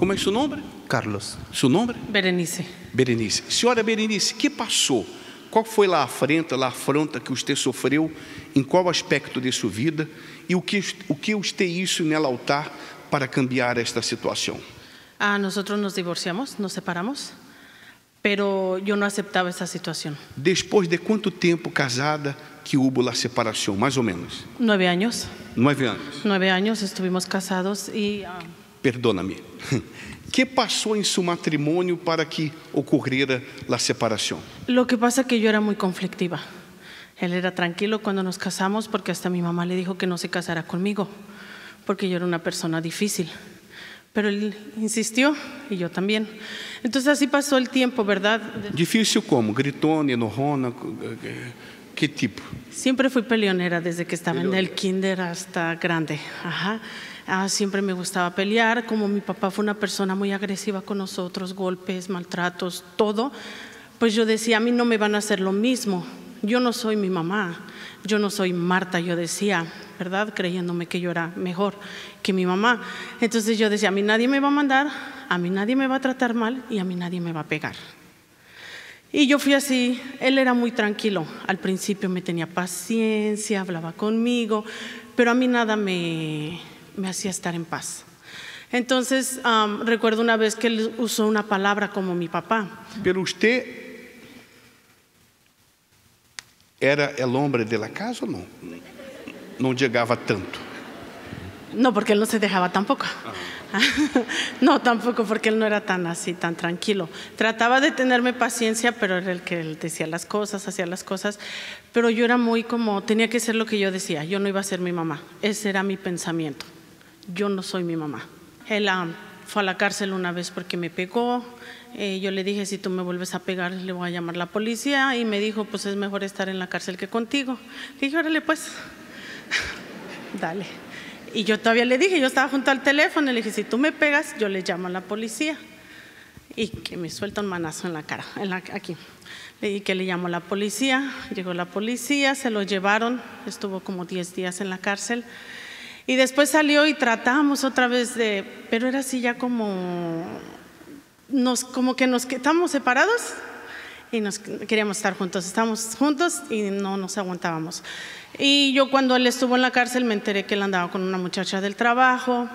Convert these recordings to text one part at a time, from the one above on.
Como é seu nome? Carlos. Seu nome? Berenice. Berenice. Senhora Berenice, que passou? Qual foi a afronta que você sofreu? Em qual aspecto de sua vida? E o que você hizo no altar para cambiar esta situação? Nosotros nos divorciamos, nos separamos, pero yo no aceptaba esa situación. Depois de quanto tempo casada que hubo a separação, mais ou menos? 9 años. 9 anos. 9 años estuvimos casados y... Perdona-me. Que passou em seu matrimônio para que ocorrera a separação? Lo que pasa es que yo era muy conflictiva. Él era tranquilo cuando nos casamos porque hasta mi mamá le dijo que no se casara conmigo porque yo era una persona difícil. Pero él insistió y yo también. Entonces así pasó el tiempo, ¿verdad? Difícil como? Gritona, enojona? ¿Qué tipo? Siempre fui peleonera desde que estaba en el kinder hasta grande. Ajá. Siempre me gustaba pelear. Como mi papá fue una persona muy agresiva con nosotros, golpes, maltratos, todo, pues yo decía, a mí no me van a hacer lo mismo. Yo no soy mi mamá, yo no soy Marta, yo decía, ¿verdad? Creyéndome que yo era mejor que mi mamá. Entonces yo decía, a mí nadie me va a mandar, a mí nadie me va a tratar mal y a mí nadie me va a pegar. Y yo fui así. Él era muy tranquilo. Al principio me tenía paciencia, hablaba conmigo, pero a mí nada me hacía estar en paz. Entonces, recuerdo una vez que él usó una palabra como mi papá. Pero usted era el hombre de la casa o no? No llegaba tanto. No, porque él no se dejaba tampoco. No, tampoco, porque él no era tan así, tan tranquilo. Trataba de tenerme paciencia, pero era el que él decía las cosas, hacía las cosas. Pero yo era muy como, tenía que ser lo que yo decía. Yo no iba a ser mi mamá. Ese era mi pensamiento. Yo no soy mi mamá. Él fue a la cárcel una vez porque me pegó. Yo le dije, si tú me vuelves a pegar, le voy a llamar a la policía. Y me dijo, pues es mejor estar en la cárcel que contigo. Le dije, órale pues, dale. Y yo todavía le dije, yo estaba junto al teléfono, le dije, si tú me pegas, yo le llamo a la policía. Y que me suelta un manazo en la cara, aquí. Le dije que le llamo a la policía. Llegó la policía, se lo llevaron, estuvo como 10 días en la cárcel. Y después salió y tratamos otra vez de, pero era así ya como que estábamos separados y queríamos estar juntos. Estábamos juntos y no nos aguantábamos. Y yo cuando él estuvo en la cárcel me enteré que él andaba con una muchacha del trabajo.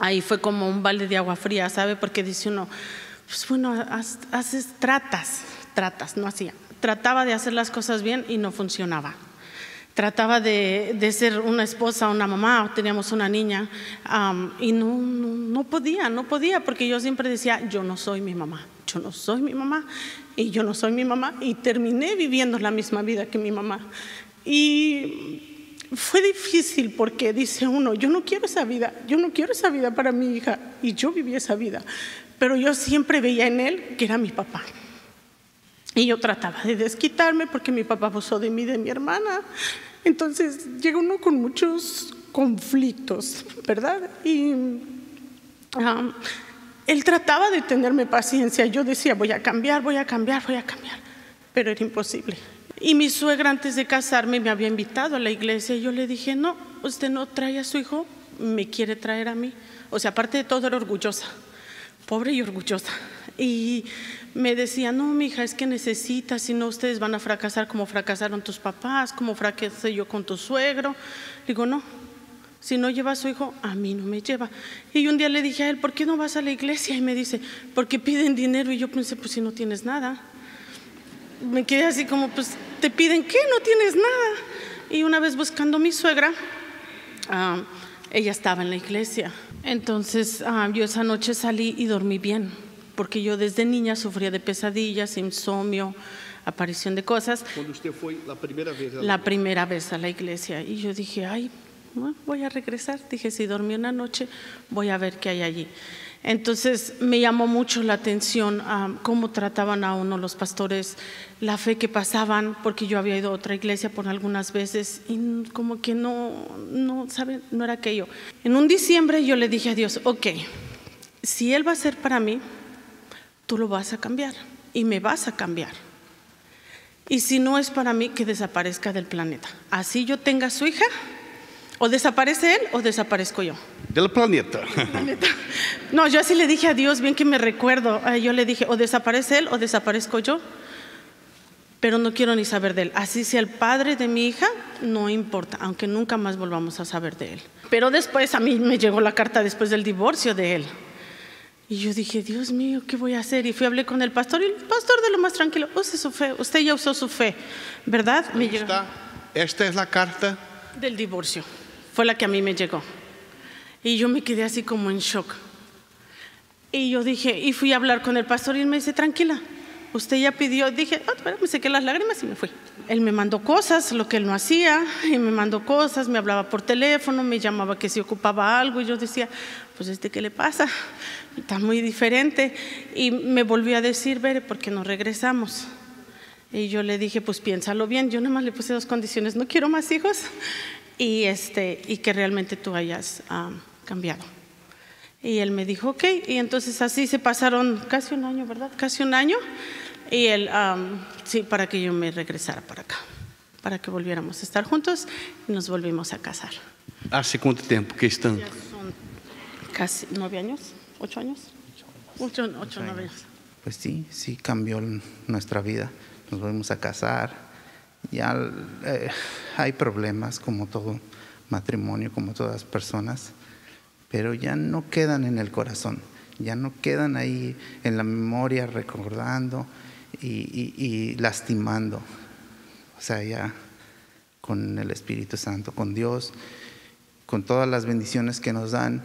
Ahí fue como un balde de agua fría, ¿sabe? Porque dice uno, pues bueno, tratas, no hacía. Trataba de hacer las cosas bien y no funcionaba. Trataba de ser una esposa, una mamá, teníamos una niña y no podía, porque yo siempre decía, yo no soy mi mamá, yo no soy mi mamá y yo no soy mi mamá, y terminé viviendo la misma vida que mi mamá. Y fue difícil porque dice uno, yo no quiero esa vida para mi hija, y yo viví esa vida, pero yo siempre veía en él que era mi papá. Y yo trataba de desquitarme porque mi papá abusó de mí y de mi hermana. Entonces llega uno con muchos conflictos, ¿verdad? Y él trataba de tenerme paciencia. Yo decía, voy a cambiar, pero era imposible. Y mi suegra antes de casarme me había invitado a la iglesia y yo le dije, no, usted no trae a su hijo, me quiere traer a mí. O sea, aparte de todo era orgullosa, pobre y orgullosa. Y me decía, no, mija, es que necesitas, si no ustedes van a fracasar como fracasaron tus papás, como fracasé yo con tu suegro. Digo, no, si no lleva a su hijo, a mí no me lleva. Y un día le dije a él, ¿por qué no vas a la iglesia? Y me dice, porque piden dinero. Y yo pensé, pues si no tienes nada. Me quedé así como, pues, ¿te piden qué? No tienes nada. Y una vez buscando a mi suegra, ella estaba en la iglesia. Entonces yo esa noche salí y dormí bien, porque yo desde niña sufría de pesadillas, insomnio, aparición de cosas. Cuando usted fue la primera vez a la primera vez a la iglesia. Y yo dije, ay, bueno, voy a regresar. Dije, si dormí una noche, voy a ver qué hay allí. Entonces me llamó mucho la atención cómo trataban a uno los pastores, la fe que pasaban, porque yo había ido a otra iglesia por algunas veces y como que no, ¿saben? No era aquello. En un diciembre yo le dije a Dios, ok, si Él va a ser para mí, tú lo vas a cambiar y me vas a cambiar. Y si no es para mí, que desaparezca del planeta. Así yo tenga a su hija, o desaparece Él o desaparezco yo. del planeta. No, yo así le dije a Dios, bien que me recuerdo, yo le dije, o desaparece él o desaparezco yo, pero no quiero ni saber de él. Así sea el padre de mi hija, no importa, aunque nunca más volvamos a saber de él. Pero después a mí me llegó la carta después del divorcio de él. Y yo dije, Dios mío, ¿qué voy a hacer? Y fui a hablar con el pastor, y el pastor de lo más tranquilo, use su fe, usted ya usó su fe, ¿verdad? Esta es la carta del divorcio, fue la que a mí me llegó. Y yo me quedé así como en shock. Y yo dije, y fui a hablar con el pastor y él me dice, tranquila, usted ya pidió. Dije, me sequé las lágrimas y me fui. Él me mandó cosas, lo que él no hacía, y me mandó cosas, me hablaba por teléfono, me llamaba que si ocupaba algo, y yo decía, pues ¿qué le pasa? Está muy diferente. Y me volvió a decir, Bere, ¿por qué no regresamos? Y yo le dije, pues piénsalo bien. Yo nada más le puse 2 condiciones: no quiero más hijos y que realmente tú hayas cambiado. Y él me dijo, ok. Y entonces así se pasaron casi un año, ¿verdad? Casi un año. Y él, sí, para que yo me regresara para acá, para que volviéramos a estar juntos, y nos volvimos a casar. ¿Hace cuánto tiempo que están? Ya son casi 9 años, 8 años. 8, 9 años. Pues sí cambió nuestra vida. Nos volvimos a casar. Ya hay problemas como todo matrimonio, como todas personas, pero ya no quedan en el corazón, ya no quedan ahí en la memoria recordando y lastimando. O sea, ya con el Espíritu Santo, con Dios, con todas las bendiciones que nos dan,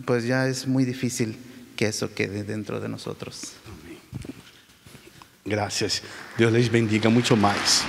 pues ya es muy difícil que eso quede dentro de nosotros. Gracias. Dios les bendiga mucho más.